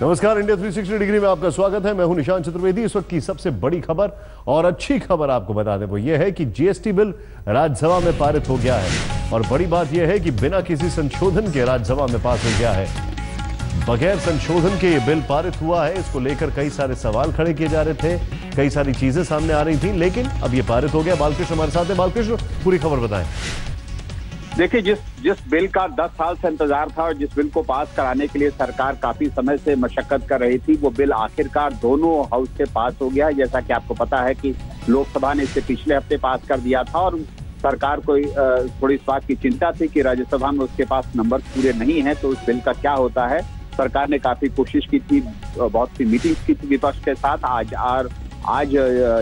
नमस्कार, India 360 degree में आपका स्वागत है। मैं हूं निशांत चतुर्वेदी। इस वक्त की सबसे बड़ी खबर और अच्छी खबर आपको बता दें वो यह है कि जीएसटी बिल राज्यसभा में पारित हो गया है और बड़ी बात यह है कि बिना किसी संशोधन के राज्यसभा में पास हो गया है। बगैर संशोधन के ये बिल पारित हुआ है। इसको लेकर कई सारे सवाल खड़े किए जा रहे थे, कई सारी चीजें सामने आ रही थी, लेकिन अब ये पारित हो गया। बालकृष्ण हमारे साथ है। बालकृष्ण, पूरी खबर बताएं। देखिए, जिस बिल का 10 साल से इंतजार था और जिस बिल को पास कराने के लिए सरकार काफी समय से मशक्कत कर रही थी, वो बिल आखिरकार दोनों हाउस से पास हो गया है। जैसा कि आपको पता है कि लोकसभा ने इसे पिछले हफ्ते पास कर दिया था और सरकार को थोड़ी इस बात की चिंता थी कि राज्यसभा में उसके पास नंबर पूरे नहीं है, तो उस बिल का क्या होता है। सरकार ने काफी कोशिश की थी, बहुत सी मीटिंग्स की थी विपक्ष के साथ। आज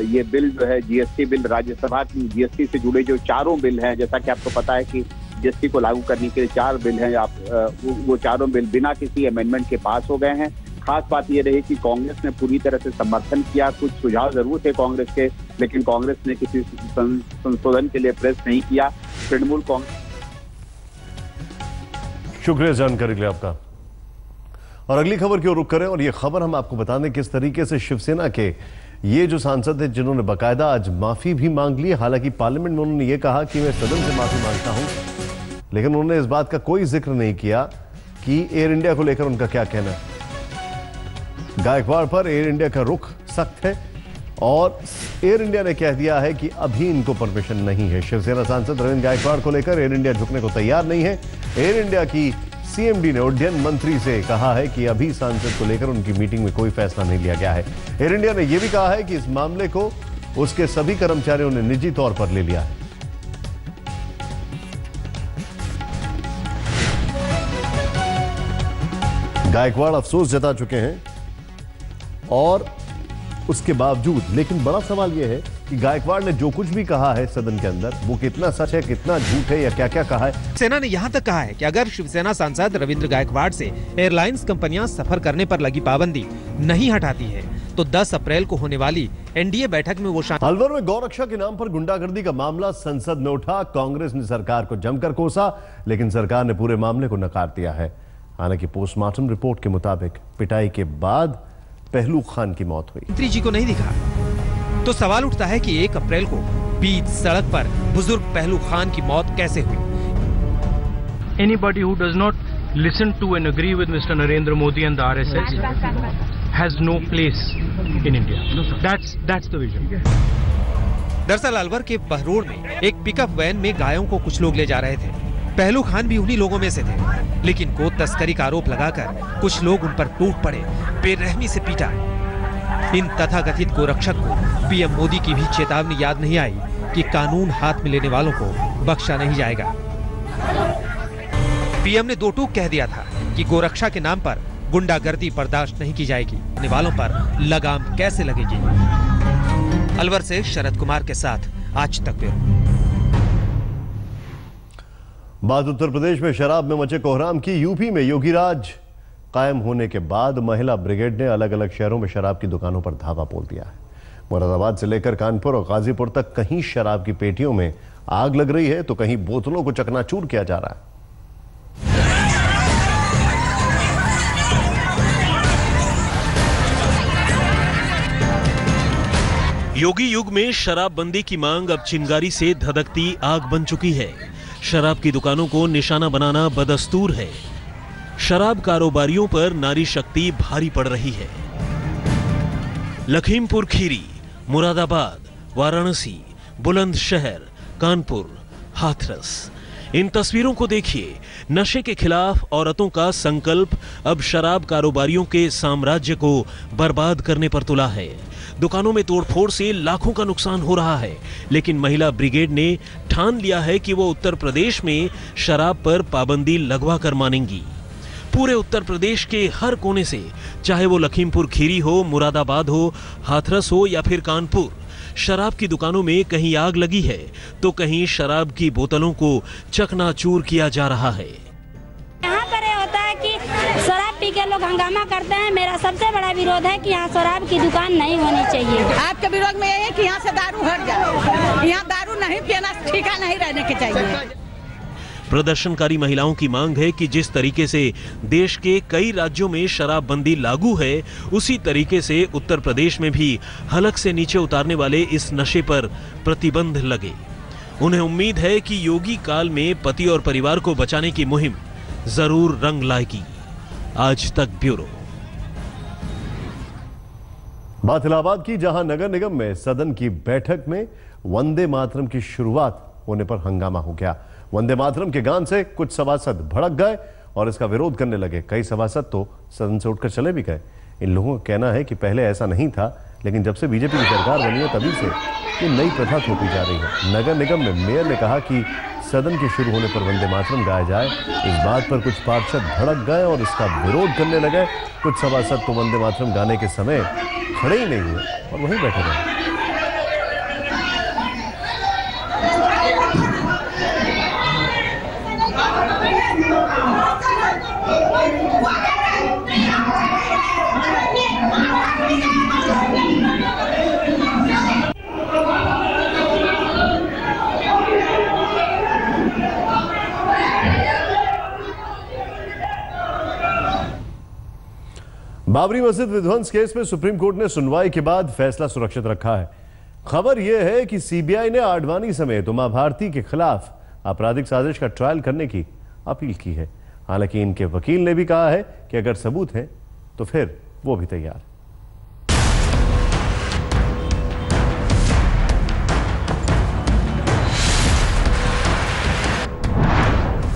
ये बिल जो है जीएसटी बिल, राज्यसभा की जीएसटी से जुड़े जो चारों बिल हैं, जैसा कि आपको पता है कि जीएसटी को लागू करने के लिए 4 बिल हैं, वो चारों बिल बिना किसी अमेंडमेंट के पास हो गए हैं। खास बात ये रही कि कांग्रेस ने पूरी तरह से समर्थन किया। कुछ सुझाव जरूर थे कांग्रेस के, लेकिन कांग्रेस ने किसी संशोधन के लिए प्रेस नहीं किया। तृणमूल कांग्रेस। शुक्रिया जानकारी के लिए आपका। और अगली खबर की ओर रुख करें और ये खबर हम आपको बता दें किस तरीके से शिवसेना के ये जो सांसद है जिन्होंने बाकायदा आज माफी भी मांग ली। हालांकि पार्लियामेंट में उन्होंने ये कहा कि मैं सदन से माफी मांगता हूं, लेकिन उन्होंने इस बात का कोई जिक्र नहीं किया कि एयर इंडिया को लेकर उनका क्या कहना है। गायकवाड़ पर एयर इंडिया का रुख सख्त है और एयर इंडिया ने कह दिया है कि अभी इनको परमिशन नहीं है। शिवसेना सांसद रविंद्र गायकवाड़ को लेकर एयर इंडिया झुकने को तैयार नहीं है। एयर इंडिया की सीएमडी ने उड्डयन मंत्री से कहा है कि अभी सांसद को लेकर उनकी मीटिंग में कोई फैसला नहीं लिया गया है। एयर इंडिया ने यह भी कहा है कि इस मामले को उसके सभी कर्मचारियों ने निजी तौर पर ले लिया है। गायकवाड़ अफसोस जता चुके हैं और उसके बावजूद, लेकिन बड़ा सवाल यह है कि गायकवाड़ ने जो कुछ भी कहा है सदन के अंदर वो कितना सच है, कितना झूठ है या क्या क्या कहा है। सेना ने यहां तक कहा है कि अगर शिवसेना सांसद रविंद्र गायकवाड़ से एयरलाइंस कंपनियां सफर करने पर लगी पाबंदी नहीं हटाती है तो 10 अप्रैल को होने वाली एनडीए बैठक में वो अलवर में गौरक्षा के नाम पर गुंडागर्दी का मामला संसद में उठा। कांग्रेस ने सरकार को जमकर कोसा, लेकिन सरकार ने पूरे मामले को नकार दिया है। हालांकि पोस्टमार्टम रिपोर्ट के मुताबिक पिटाई के बाद पहलू खान की मौत हुई। मंत्री जी को नहीं दिखा तो सवाल उठता है कि 1 अप्रैल को बीच सड़क पर बुजुर्ग पहलू खान की मौत कैसे हुई। Anybody who does not listen to and agree with Mr. Narendra Modi and the RSS has no place in India. That's the vision. दरअसल अलवर के बहरोड में एक पिकअप वैन में गायों को कुछ लोग ले जा रहे थे। पहलू खान भी उन्हीं लोगों में से थे, लेकिन गो तस्करी का आरोप लगाकर कुछ लोग उन पर टूट पड़े, बेरहमी से पीटा। इन तथाकथित गोरक्षक को पीएम मोदी की भी चेतावनी याद नहीं आई कि कानून हाथ में लेने वालों को बख्शा नहीं जाएगा। पीएम ने 2 टूक कह दिया था कि गोरक्षा के नाम पर गुंडागर्दी बर्दाश्त नहीं की जाएगी। करने वालों पर लगाम कैसे लगेगी। अलवर से शरद कुमार के साथ आज तक ब्यूरो। बात उत्तर प्रदेश में शराब में मचे कोहराम की। यूपी में योगी राज कायम होने के बाद महिला ब्रिगेड ने अलग अलग शहरों में शराब की दुकानों पर धावा बोल दिया है। मुरादाबाद से लेकर कानपुर और गाजीपुर तक कहीं शराब की पेटियों में आग लग रही है तो कहीं बोतलों को चकनाचूर किया जा रहा है। योगी युग में शराबबंदी की मांग अब चिंगारी से धधकती आग बन चुकी है। शराब की दुकानों को निशाना बनाना बदस्तूर है। शराब कारोबारियों पर नारी शक्ति भारी पड़ रही है। लखीमपुर खीरी, मुरादाबाद, वाराणसी, बुलंदशहर, कानपुर, हाथरस, इन तस्वीरों को देखिए। नशे के खिलाफ औरतों का संकल्प अब शराब कारोबारियों के साम्राज्य को बर्बाद करने पर तुला है। दुकानों में तोड़फोड़ से लाखों का नुकसान हो रहा है, लेकिन महिला ब्रिगेड ने ठान लिया है कि वो उत्तर प्रदेश में शराब पर पाबंदी लगवा कर मानेंगी। पूरे उत्तर प्रदेश के हर कोने से, चाहे वो लखीमपुर खीरी हो, मुरादाबाद हो, हाथरस हो या फिर कानपुर, शराब की दुकानों में कहीं आग लगी है तो कहीं शराब की बोतलों को चकनाचूर किया जा रहा है। यहाँ पर ये होता है कि शराब पी के लोग हंगामा करते हैं। मेरा सबसे बड़ा विरोध है कि यहाँ शराब की दुकान नहीं होनी चाहिए। आपके विरोध में यही है कि यहाँ से दारू हट जाए। यहाँ दारू नहीं पीना, ठिका नहीं रहने के चाहिए। प्रदर्शनकारी महिलाओं की मांग है कि जिस तरीके से देश के कई राज्यों में शराबबंदी लागू है, उसी तरीके से उत्तर प्रदेश में भी हलक से नीचे उतारने वाले इस नशे पर प्रतिबंध लगे। उन्हें उम्मीद है कि योगी काल में पति और परिवार को बचाने की मुहिम जरूर रंग लाएगी। आज तक ब्यूरो। बात इलाहाबाद की, जहां नगर निगम में सदन की बैठक में वंदे मातरम की शुरुआत होने पर हंगामा हो गया। वंदे मातरम के गान से कुछ सभासद भड़क गए और इसका विरोध करने लगे। कई सभासद तो सदन से उठकर चले भी गए। इन लोगों का कहना है कि पहले ऐसा नहीं था, लेकिन जब से बीजेपी की सरकार बनी है तभी से ये नई प्रथा थोपी जा रही है। नगर निगम में मेयर ने कहा कि सदन के शुरू होने पर वंदे मातरम गाया जाए। इस बात पर कुछ पार्षद भड़क गए और इसका विरोध करने लगे। कुछ सभासद तो वंदे मातरम गाने के समय खड़े ही नहीं हुए और वहीं बैठे रहे। बाबरी मस्जिद विध्वंस केस में सुप्रीम कोर्ट ने सुनवाई के बाद फैसला सुरक्षित रखा है। खबर यह है कि सीबीआई ने आडवाणी समेत उमा भारती के खिलाफ आपराधिक साजिश का ट्रायल करने की अपील की है। हालांकि इनके वकील ने भी कहा है कि अगर सबूत है तो फिर वो भी तैयार।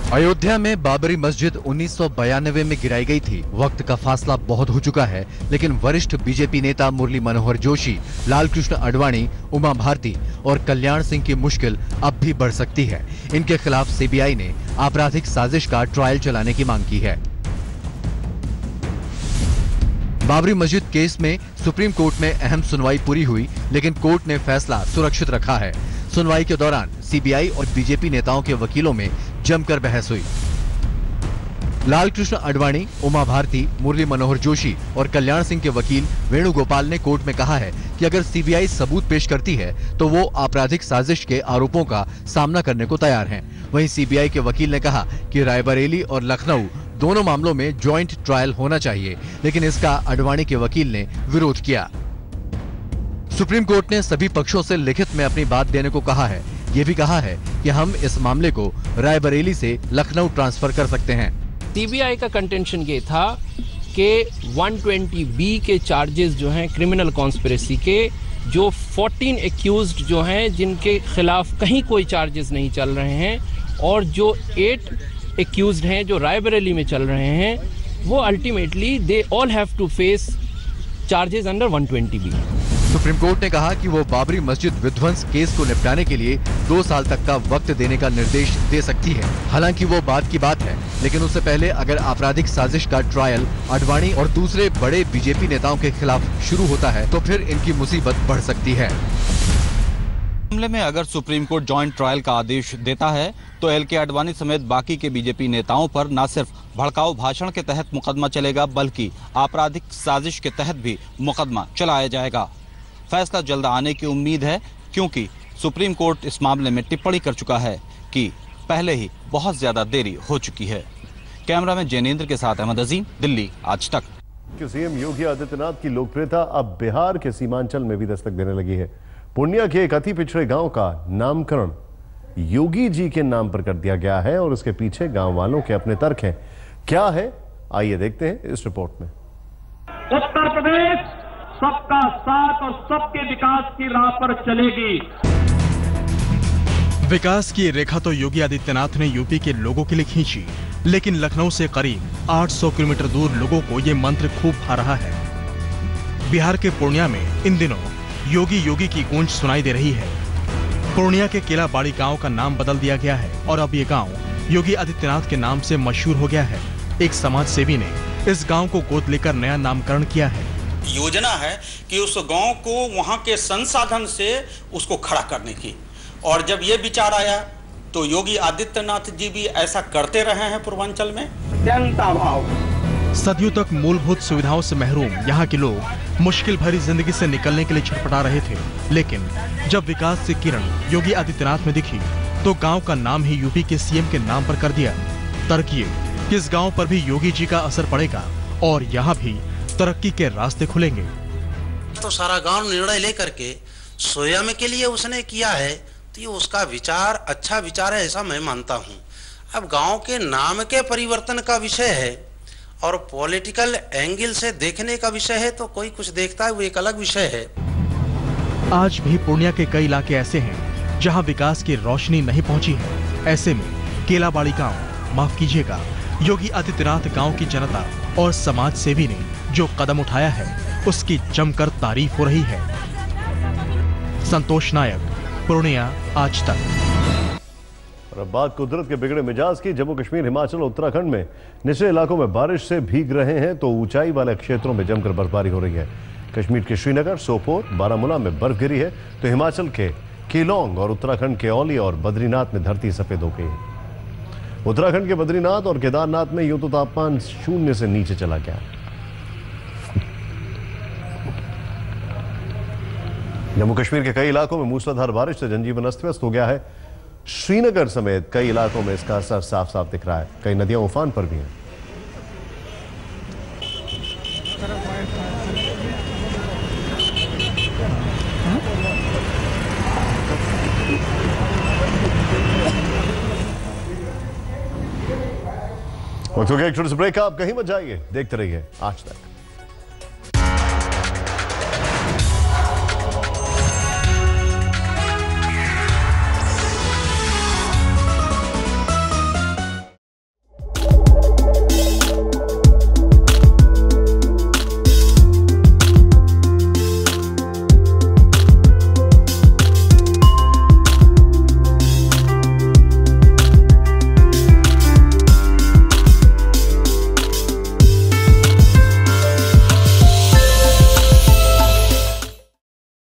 अयोध्या में बाबरी मस्जिद 1992 में गिराई गई थी। वक्त का फासला बहुत हो चुका है, लेकिन वरिष्ठ बीजेपी नेता मुरली मनोहर जोशी, लालकृष्ण आडवाणी, उमा भारती और कल्याण सिंह की मुश्किल अब भी बढ़ सकती है। इनके खिलाफ सीबीआई ने आपराधिक साजिश का ट्रायल चलाने की मांग की है। बाबरी मस्जिद केस में सुप्रीम कोर्ट में अहम सुनवाई पूरी हुई, लेकिन कोर्ट ने फैसला सुरक्षित रखा है। सुनवाई के दौरान सीबीआई और बीजेपी नेताओं के वकीलों में जमकर बहस हुई। लालकृष्ण आडवाणी, उमा भारती, मुरली मनोहर जोशी और कल्याण सिंह के वकील वेणुगोपाल ने कोर्ट में कहा है कि अगर सीबीआई सबूत पेश करती है तो वो आपराधिक साजिश के आरोपों का सामना करने को तैयार हैं। वहीं सीबीआई के वकील ने कहा कि रायबरेली और लखनऊ दोनों मामलों में ज्वाइंट ट्रायल होना चाहिए, लेकिन इसका आडवाणी के वकील ने विरोध किया। सुप्रीम कोर्ट ने सभी पक्षों से लिखित में अपनी बात देने को कहा है। ये भी कहा है कि हम इस मामले को रायबरेली से लखनऊ ट्रांसफर कर सकते हैं। सीबीआई का कंटेंशन ये था कि 120B के चार्जेस जो हैं क्रिमिनल कॉन्स्पिरेसी के, जो 14 एक्यूज्ड जो हैं जिनके खिलाफ कहीं कोई चार्जेस नहीं चल रहे हैं, और जो 8 एक्यूज्ड हैं जो रायबरेली में चल रहे हैं, वो ultimately they all have to face charges under 120B। Supreme Court ने कहा कि वो बाबरी मस्जिद विध्वंस केस को निपटाने के लिए 2 साल तक का वक्त देने का निर्देश दे सकती है। हालांकि वो बात की बात है, लेकिन उससे पहले अगर आपराधिक साजिश का ट्रायल आडवाणी और दूसरे बड़े बीजेपी नेताओं के खिलाफ शुरू होता है तो फिर इनकी मुसीबत बढ़ सकती है। मामले में अगर सुप्रीम कोर्ट जॉइंट ट्रायल का आदेश देता है तो एलके आडवाणी समेत बाकी के बीजेपी नेताओं पर न सिर्फ भड़काऊ भाषण के तहत मुकदमा चलेगा, बल्कि आपराधिक साजिश के तहत भी मुकदमा चलाया जाएगा। फैसला जल्द आने की उम्मीद है, क्योंकि सुप्रीम कोर्ट इस मामले में टिप्पणी कर चुका है कि पहले ही बहुत ज्यादा देरी हो चुकी है। कैमरामैन जैनेंद्र के साथ अहमद अजीम, दिल्ली, आज तक। सीएम योगी आदित्यनाथ की लोकप्रियता अब बिहार के सीमांचल में भी दस्तक देने लगी है। पूर्णिया के एक अति पिछड़े गांव का नामकरण योगी जी के नाम पर कर दिया गया है और उसके पीछे गांव वालों के अपने तर्क हैं। क्या है, आइए देखते हैं इस रिपोर्ट में। उत्तर प्रदेश सबका साथ और सबके विकास की राह पर चलेगी। विकास की रेखा तो योगी आदित्यनाथ ने यूपी के लोगों के लिए खींची, लेकिन लखनऊ से करीब 800 किलोमीटर दूर लोगों को ये मंत्र खूब भा रहा है। बिहार के पूर्णिया में इन दिनों योगी योगी की गूंज सुनाई दे रही है। पूर्णिया के केलाबाड़ी गांव का नाम बदल दिया गया है और अब ये गांव योगी आदित्यनाथ के नाम से मशहूर हो गया है। एक समाज सेवी ने इस गांव को गोद लेकर नया नामकरण किया है। योजना है कि उस गांव को वहां के संसाधन से उसको खड़ा करने की, और जब ये विचार आया तो योगी आदित्यनाथ जी भी ऐसा करते रहे हैं। पूर्वांचल में जनता भाव, सदियों तक मूलभूत सुविधाओं से महरूम यहाँ के लोग मुश्किल भरी जिंदगी से निकलने के लिए छटपटा रहे थे, लेकिन जब विकास की किरण योगी आदित्यनाथ में दिखी तो गांव का नाम ही यूपी के सीएम के नाम पर कर दिया। तर्क ये कि इस गांव पर भी योगी जी का असर पड़ेगा और यहाँ भी तरक्की के रास्ते खुलेंगे। तो सारा गांव निर्णय लेकर के स्वयं के लिए उसने किया है, तो ये उसका विचार अच्छा विचार है ऐसा मैं मानता हूँ। अब गांव के नाम के परिवर्तन का विषय है और पॉलिटिकल एंगल से देखने का विषय है, तो कोई कुछ देखता है वो एक अलग विषय है। आज भी पूर्णिया के कई इलाके ऐसे हैं जहां विकास की रोशनी नहीं पहुंची है। ऐसे में केलाबाड़ी गांव, माफ कीजिएगा, योगी आदित्यनाथ गांव की जनता और समाज सेवी ने जो कदम उठाया है उसकी जमकर तारीफ हो रही है। संतोष नायक, पूर्णिया, आज तक। और अब बात कुदरत के बिगड़े मिजाज की। जम्मू कश्मीर, हिमाचल और उत्तराखंड में निचले इलाकों में बारिश से भीग रहे हैं तो ऊंचाई वाले क्षेत्रों में जमकर बर्फबारी हो रही है। कश्मीर के श्रीनगर, सोपोर, बारामूला में बर्फ गिरी है तो हिमाचल के केलोंग और उत्तराखंड के औली और बद्रीनाथ में धरती सफेद हो गई है। उत्तराखंड के बद्रीनाथ और केदारनाथ में यूं तो तापमान 0 से नीचे चला गया। जम्मू कश्मीर के कई इलाकों में मूसलाधार बारिश से जनजीवन अस्त व्यस्त हो गया है। श्रीनगर समेत कई इलाकों में इसका असर साफ साफ दिख रहा है। कई नदियां उफान पर भी हैं। वक्त हो गया एक छोटे से ब्रेक का। आप कहीं मत जाइए, देखते रहिए आज तक।